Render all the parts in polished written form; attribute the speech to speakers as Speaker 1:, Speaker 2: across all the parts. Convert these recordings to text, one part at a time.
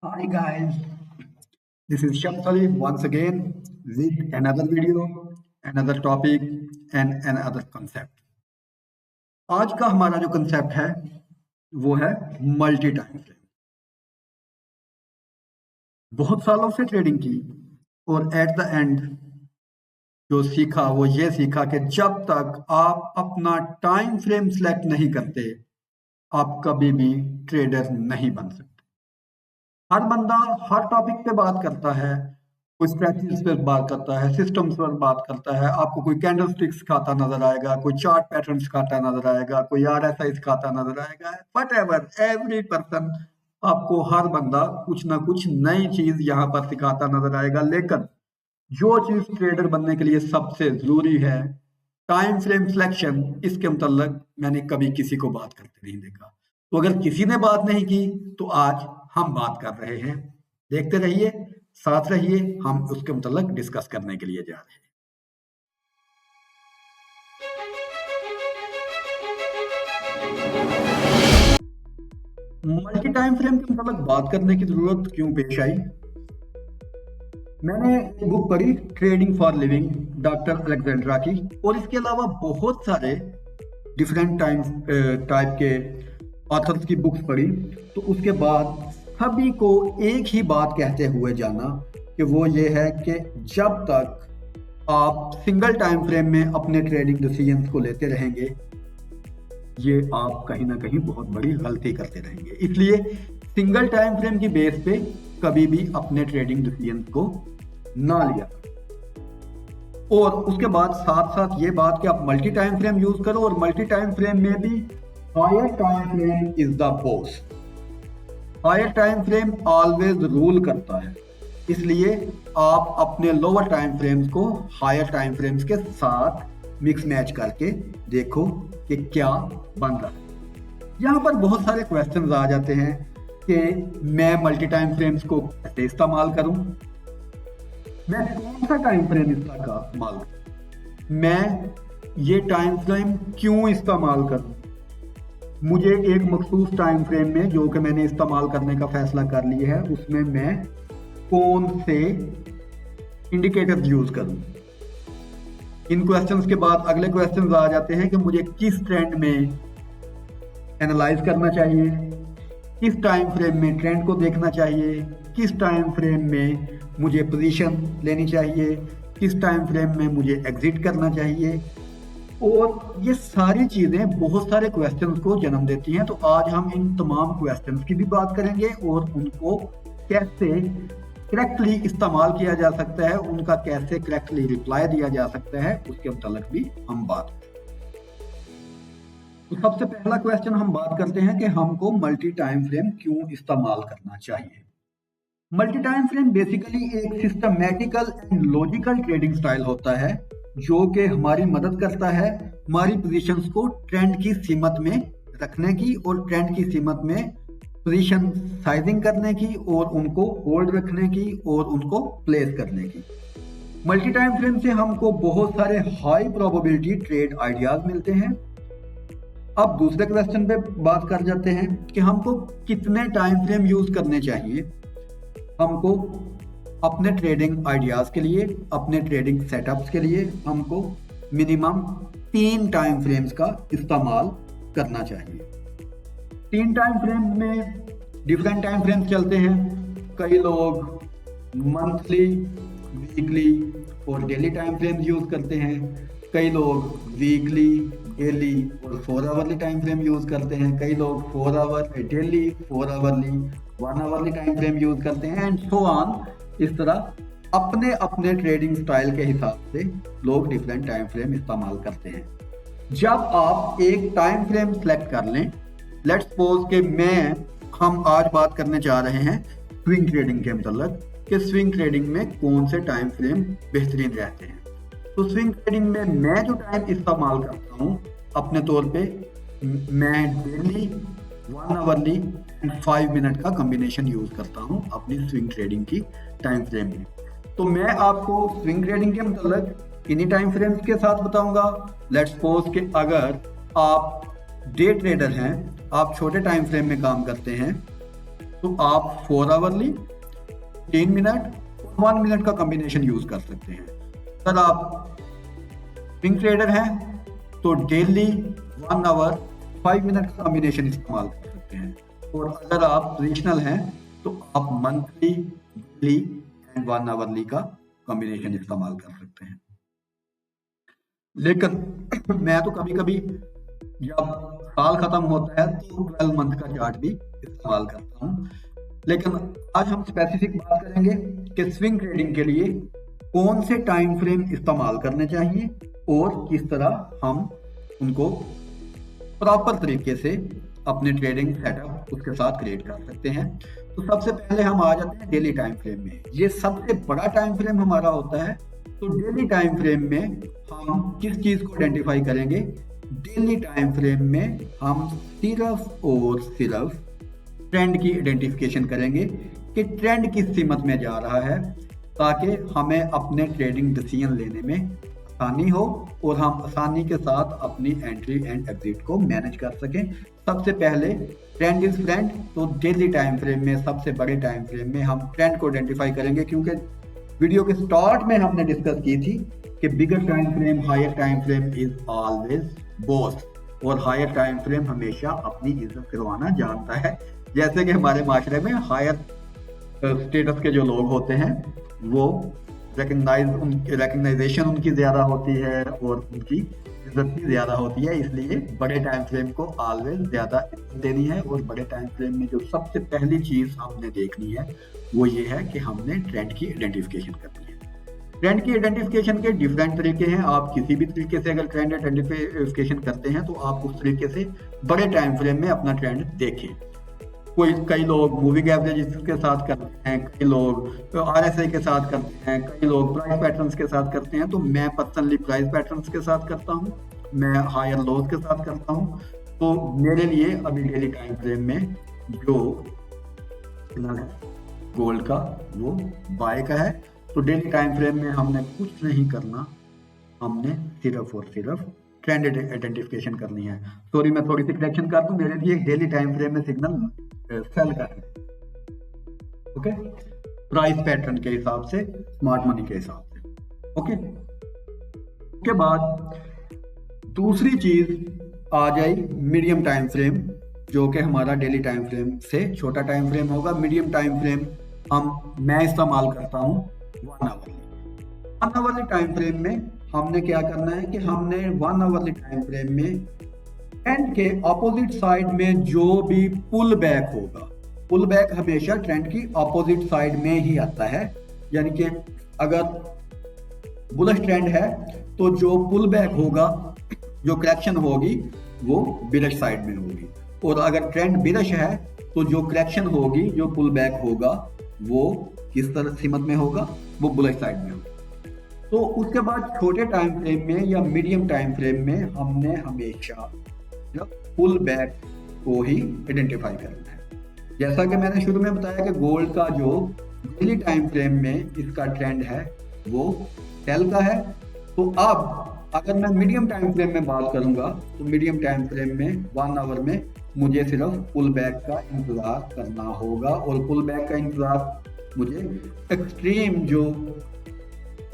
Speaker 1: Hi guys, this is Shamsali once again with another video, another topic and another concept. आज का हमारा जो concept है वो है मल्टी टाइम फ्रेम। बहुत सालों से ट्रेडिंग की और एट द एंड जो सीखा वो ये सीखा कि जब तक आप अपना टाइम फ्रेम सेलेक्ट नहीं करते आप कभी भी ट्रेडर नहीं बन सकते। हर बंदा हर टॉपिक पे बात करता है, कोई स्ट्रेटजीज पे बात करता है, सिस्टम्स पर बात करता है, आपको कोई कैंडल स्टिक्स खाता नजर आएगा, कोई चार्ट पैटर्न्स खाता नजर आएगा, कोई आरएसआई खाता नजर आएगा, वट एवर एवरी पर्सन, आपको हर बंदा कुछ ना कुछ नई चीज यहाँ पर सिखाता नजर आएगा। लेकिन जो चीज ट्रेडर बनने के लिए सबसे जरूरी है टाइम फ्रेम सिलेक्शन, इसके मुतल्लिक मैंने कभी किसी को बात करते नहीं देखा। तो अगर किसी ने बात नहीं की तो आज हम बात कर रहे हैं। देखते रहिए, साथ रहिए, हम उसके मुतल्लिक डिस्कस करने के लिए जा रहे हैं। मल्टी टाइम फ्रेम के मुतल्लिक बात करने की जरूरत क्यों पेश आई? मैंने एक बुक पढ़ी trading for living doctor Alexandra की, और इसके अलावा बहुत सारे डिफरेंट टाइप के ऑथर्स की बुक्स पढ़ी। तो उसके बाद सभी को एक ही बात कहते हुए जाना कि वो ये है कि जब तक आप सिंगल टाइम फ्रेम में अपने ट्रेडिंग डिसीजंस को लेते रहेंगे ये आप कहीं ना कहीं बहुत बड़ी गलती करते रहेंगे। इसलिए सिंगल टाइम फ्रेम की बेस पे कभी भी अपने ट्रेडिंग डिसीजंस को ना लिया। और उसके बाद साथ साथ ये बात कि आप मल्टी टाइम फ्रेम यूज करो, और मल्टी टाइम फ्रेम में भी higher time frame is the boss. Higher time frame always rule करता है, इसलिए आप अपने लोअर टाइम फ्रेम्स को हायर टाइम फ्रेम्स के साथ मिक्स मैच करके देखो कि क्या बन रहा है। यहाँ पर बहुत सारे क्वेश्चंस आ जाते हैं कि मैं मल्टी टाइम फ्रेम्स को कैसे इस्तेमाल करूं, मैं कौन सा टाइम फ्रेम इस्तेमाल करूं, मैं ये टाइम फ्रेम क्यों इस्तेमाल करूं, मुझे एक मखसूस टाइम फ्रेम में जो कि मैंने इस्तेमाल करने का फैसला कर लिया है उसमें मैं कौन से इंडिकेटर यूज करूं। इन क्वेश्चंस के बाद अगले क्वेश्चंस आ जाते हैं कि मुझे किस ट्रेंड में एनालाइज करना चाहिए, किस टाइम फ्रेम में ट्रेंड को देखना चाहिए, किस टाइम फ्रेम में मुझे पोजीशन लेनी चाहिए, किस टाइम फ्रेम में मुझे एग्जिट करना चाहिए। और ये सारी चीजें बहुत सारे क्वेश्चंस को जन्म देती हैं। तो आज हम इन तमाम क्वेश्चंस की भी बात करेंगे और उनको कैसे करेक्टली इस्तेमाल किया जा सकता है, उनका कैसे करेक्टली रिप्लाई दिया जा सकता है, उसके मुतालिक भी हम बात करेंगे। तो सबसे पहला क्वेश्चन हम बात करते हैं कि हमको मल्टी टाइम फ्रेम क्यों इस्तेमाल करना चाहिए। मल्टी टाइम फ्रेम बेसिकली एक systematical and logical trading style होता है जो कि हमारी मदद करता है हमारी पोजीशंस को ट्रेंड की सीमत में रखने की और ट्रेंड की सीमत में पोजीशन साइजिंग करने की और उनको होल्ड रखने की और उनको प्लेस करने की। मल्टी टाइम फ्रेम से हमको बहुत सारे हाई प्रोबेबिलिटी ट्रेड आइडियाज मिलते हैं। अब दूसरे क्वेश्चन पे बात कर जाते हैं कि हमको कितने टाइम फ्रेम यूज करने चाहिए। हमको अपने ट्रेडिंग आइडियाज के लिए, अपने ट्रेडिंग सेटअप्स के लिए हमको मिनिमम 3 टाइम फ्रेम्स का इस्तेमाल करना चाहिए। 3 टाइम फ्रेम में डिफरेंट टाइम फ्रेम्स चलते हैं। कई लोग मंथली, वीकली और डेली टाइम फ्रेम्स यूज करते हैं, कई लोग वीकली, डेली और 4 आवरली टाइम फ्रेम यूज करते हैं, कई लोग 4 hour daily, 4 hourly, 1 hourly time frame use करते हैं एंड सो ऑन। इस तरह अपने अपने ट्रेडिंग स्टाइल के हिसाब से लोग डिफरेंट टाइम फ्रेम इस्तेमाल करते हैं। जब आप एक टाइम फ्रेम सेलेक्ट कर लें, लेट्स सपोज कि हम आज बात करने जा रहे हैं स्विंग ट्रेडिंग के मतलब कि स्विंग ट्रेडिंग में कौन से टाइम फ्रेम बेहतरीन रहते हैं। तो स्विंग ट्रेडिंग में मैं जो टाइम इस्तेमाल करता हूँ अपने तौर पे, मैं डेली, 1 आवरली एंड 5 मिनट का कॉम्बिनेशन यूज करता हूँ अपनी स्विंग ट्रेडिंग की टाइम फ्रेम में। तो मैं आपको स्विंग ट्रेडिंग के मतलब इन्हीं टाइम फ्रेम्स के साथ बताऊंगा। लेट्स सपोज कि अगर आप डे ट्रेडर हैं, आप छोटे टाइम फ्रेम में काम करते हैं, तो आप 4 आवरली, 3 मिनट और 1 मिनट का कॉम्बिनेशन यूज कर सकते हैं। अगर आप स्विंग ट्रेडर हैं तो डेली 1 आवर 5 मिनट का कॉम्बिनेशन इस्तेमाल कर सकते हैं, और अगर आप ट्रेडिशनल हैं तो आप मंथली, डेली एंड 1 आवरली का कॉम्बिनेशन इस्तेमाल कर सकते हैं। लेकिन मैं तो कभी कभी जब साल खत्म होता है तो 12 मंथ का चार्ट भी इस्तेमाल करता हूँ। लेकिन आज हम स्पेसिफिक बात करेंगे कि स्विंग ट्रेडिंग के लिए कौन से टाइम फ्रेम इस्तेमाल करने चाहिए और किस तरह हम उनको प्रॉपर तरीके से अपने ट्रेडिंग सेटअप उसके साथ क्रिएट कर सकते हैं। तो सबसे पहले हम आ जाते हैं डेली टाइम फ्रेम में। ये सबसे बड़ा टाइम फ्रेम हमारा होता है। तो डेली टाइम फ्रेम में हम किस चीज को आइडेंटिफाई करेंगे? डेली टाइम फ्रेम में हम सिर्फ और सिर्फ ट्रेंड की आइडेंटिफिकेशन करेंगे कि ट्रेंड किस सीमत में जा रहा है, ताकि हमें अपने ट्रेडिंग डिसीजन लेने में आसानी हो और हम आसानी के साथ अपनी एंट्री एंड एग्जिट को मैनेज कर सकें। सबसे पहले ट्रेंड इज फ्रेंड, तो डेली टाइम फ्रेम में, सबसे बड़े टाइम फ्रेम में हम ट्रेंड को आइडेंटिफाई करेंगे, क्योंकि वीडियो के स्टार्ट में हमने डिस्कस की थी कि bigger time frame, higher time frame is always boss, और हायर टाइम फ्रेम हमेशा अपनी इज्जत करवाना जानता है। जैसे कि हमारे माशरे में हायर स्टेटस के जो लोग होते हैं वो रिकग्नाइजेशन उनकी ज्यादा होती है और उनकी इज्जत भी ज्यादा होती है, इसलिए बड़े टाइम फ्रेम को ऑलवेज ज्यादा इज्जत देनी है। और बड़े टाइम फ्रेम में जो सबसे पहली चीज हमने देखनी है वो ये है कि हमने ट्रेंड की आइडेंटिफिकेशन करनी है। ट्रेंड की आइडेंटिफिकेशन के डिफरेंट तरीके हैं। आप किसी भी तरीके से अगर ट्रेंड आइडेंटिफिकेशन करते हैं तो आप उस तरीके से बड़े टाइम फ्रेम में अपना ट्रेंड देखें। कई लोग मूविंग एवरेज के साथ करते हैं, कई लोग आरएसआई के साथ करते हैं, कई लोग प्राइस पैटर्न्स के साथ करते हैं। तो मैं पर्सनली प्राइस पैटर्न्स के साथ करता हूँ, मैं हायर लोज के साथ करता हूँ। तो मेरे लिए अभी डेली टाइम फ्रेम में जो सिग्नल है गोल्ड का वो बाय का है। तो डेली टाइम फ्रेम में हमने कुछ नहीं करना, हमने सिर्फ और सिर्फ ट्रेंड आइडेंटिफिकेशन करनी है। सॉरी, मैं थोड़ी सी करेक्शन कर दूं, मेरे लिए डेली टाइम फ्रेम में सिग्नल सेल का है, ओके, प्राइस पैटर्न के हिसाब से, स्मार्ट मनी के हिसाब से, ओके। उसके बाद दूसरी चीज आ जाए मीडियम टाइम फ्रेम, जो कि हमारा डेली टाइम फ्रेम से छोटा टाइम फ्रेम होगा। मीडियम टाइम फ्रेम मैं इस्तेमाल करता हूँ 1 आवरली टाइम फ्रेम में। हमने क्या करना है कि हमने 1 आवरली टाइम फ्रेम में ट्रेंड के ऑपोजिट साइड में जो भी पुल बैक होगा, पुल बैक हमेशा ट्रेंड की ऑपोजिट साइड में ही आता है। यानी कि अगर बुलिश ट्रेंड है तो जो पुल बैक होगा, जो करेक्शन होगी वो बिरिश साइड में होगी, और अगर ट्रेंड बिरिश है तो जो करेक्शन होगी, जो पुल बैक होगा, वो किस तरह सीमत में होगा? वो बुलिश साइड में होगा। तो उसके बाद छोटे टाइम फ्रेम में या मीडियम टाइम फ्रेम में हमने हमेशा पुल बैक को ही आइडेंटिफाई करना है। जैसा कि मैंने शुरू में बताया कि गोल्ड का जो डेली टाइम फ्रेम में इसका ट्रेंड है वो सेल का है। तो अब अगर मैं मीडियम टाइम फ्रेम में बात करूंगा तो मीडियम टाइम फ्रेम में 1 आवर में मुझे सिर्फ पुल बैक का इंतजार करना होगा, और पुल बैक का इंतजार मुझे एक्सट्रीम जो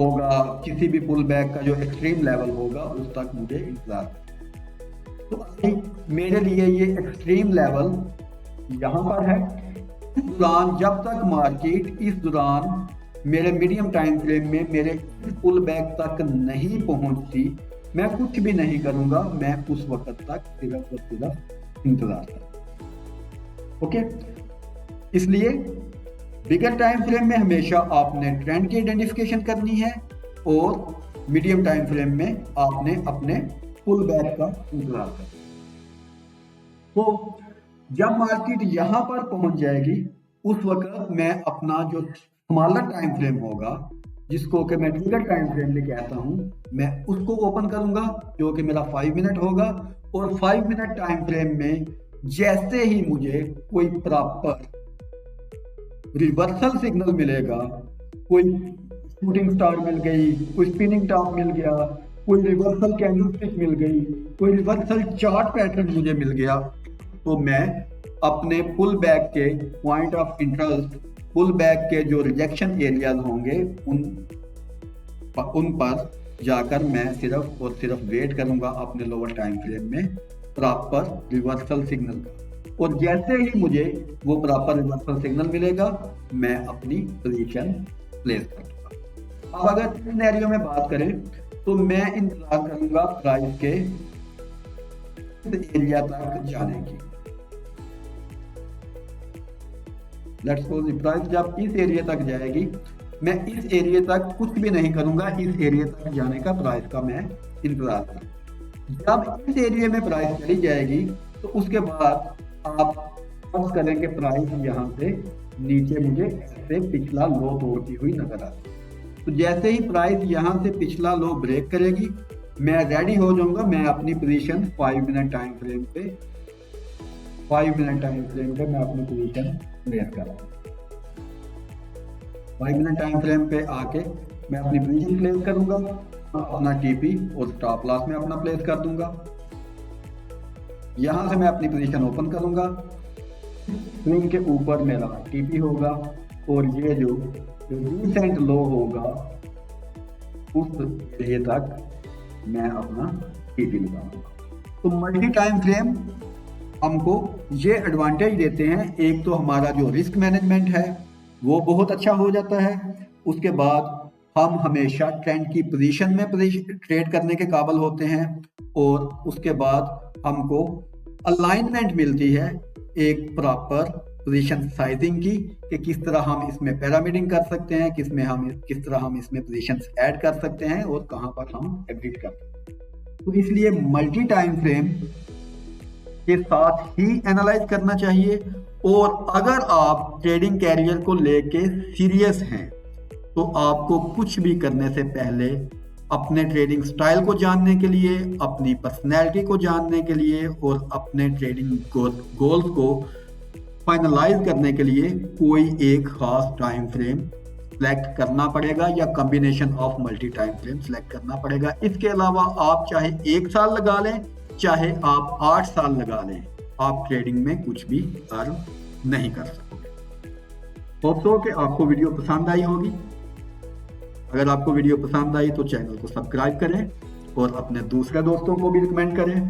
Speaker 1: होगा, किसी भी पुल बैक का जो एक्सट्रीम लेवल होगा उस तक मुझे इंतजार। तो मेरे लिए ये एक्सट्रीम लेवल यहाँ पर है। इस दौरान जब तक मार्केट इस दौरान मेरे मीडियम टाइम फ्रेम में मेरे पुल बैक तक नहीं पहुंचती, मैं कुछ भी नहीं करूंगा, मैं उस वक्त तक सिर्फ और सिर्फ इंतजार करूंगा, ओके। इसलिए बिगर टाइम फ्रेम में हमेशा आपने ट्रेंड की आइडेंटिफिकेशन करनी है, और मीडियम टाइम फ्रेम में आपने अपने पुल बैक का इंतजार करना। तो जब मार्केट यहाँ पर पहुंच जाएगी उस वक्त मैं अपना जो स्मॉलर टाइम फ्रेम होगा, जिसको कि मैं ट्रिगर टाइम फ्रेम में कहता हूँ, मैं उसको ओपन करूंगा, जो कि मेरा 5 मिनट होगा। और 5 मिनट टाइम फ्रेम में जैसे ही मुझे कोई प्रॉपर रिवर्सल सिग्नल मिलेगा, कोई शूटिंग स्टार मिल गई, कोई स्पिनिंग टॉप मिल गया, कोई रिवर्सल कैंडलस्टिक मिल गई, कोई रिवर्सल चार्ट पैटर्न मुझे मिल गया, तो मैं अपने पुल बैक के point of interest, pull back के जो रिजेक्शन एरियाज होंगे उन पर जाकर मैं सिर्फ और सिर्फ वेट करूंगा अपने लोअर टाइम फ्रेम में प्रॉपर रिवर्सल सिग्नल का, और जैसे ही मुझे वो प्रॉपर रिवर्सल सिग्नल मिलेगा मैं अपनी पोजीशन प्लेस कर दूंगा। अब अगर इस सिनेरियो में बात करें तो मैं इंतजार करूंगा प्राइस के एरिया तक जाने की। लेट्स सपोज प्राइस जब इस एरिया तक जाएगी, मैं इस एरिया तक कुछ भी नहीं करूंगा, इस एरिया तक जाने का प्राइस का मैं इंतजार करूंगा। जब इस एरिया में प्राइस चली जाएगी तो उसके बाद आप फर्ज करें कि प्राइस यहाँ से नीचे मुझे ऐसे पिछला लो तोड़ती हुई नजर आती है। तो जैसे ही प्राइस यहाँ से पिछला लो ब्रेक करेगी मैं रेडी हो जाऊंगा, मैं अपनी पोजीशन 5 मिनट टाइम फ्रेम पे मैं अपनी पोजीशन प्लेस कर रहा हूँ। 5 मिनट टाइम फ्रेम पे आके मैं अपनी पोजीशन प्लेस करूंगा, अपना टीपी और स्टॉप लॉस में अपना प्लेस कर दूंगा। यहां से मैं अपनी पोजीशन ओपन करूंगा, स्विंग के ऊपर मेरा टीपी होगा और ये जो रिसेंट लो होगा उस एरिया तक मैं अपना टीपी लगाऊंगा। तो मल्टी टाइम फ्रेम हमको ये एडवांटेज देते हैं, एक तो हमारा जो रिस्क मैनेजमेंट है वो बहुत अच्छा हो जाता है, उसके बाद हम हमेशा ट्रेंड की पोजीशन में ट्रेड करने के काबिल होते हैं, और उसके बाद हमको अलाइनमेंट मिलती है एक प्रॉपर पोजीशन साइजिंग की कि किस तरह हम इसमें पिरामिडिंग कर सकते हैं, किस तरह हम इसमें पोजीशंस ऐड कर सकते हैं और कहां पर हम एग्जिट कर सकते हैं। तो इसलिए मल्टी टाइम फ्रेम के साथ ही एनालाइज करना चाहिए, और अगर आप ट्रेडिंग कैरियर को लेके सीरियस हैं तो आपको कुछ भी करने से पहले अपने ट्रेडिंग स्टाइल को जानने के लिए, अपनी पर्सनैलिटी को जानने के लिए और अपने ट्रेडिंग गोल्स को फाइनलाइज करने के लिए कोई एक खास टाइम फ्रेम सेलेक्ट करना पड़ेगा या combination of multi time frame select करना पड़ेगा। इसके अलावा आप चाहे 1 साल लगा लें, चाहे आप 8 साल लगा लें, आप ट्रेडिंग में कुछ भी अर्न नहीं कर सकते। होप सो कि आपको वीडियो पसंद आई होगी। अगर आपको वीडियो पसंद आई तो चैनल को सब्सक्राइब करें और अपने दूसरे दोस्तों को भी रिकमेंड करें।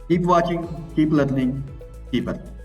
Speaker 1: Keep watching, keep learning, keep earning.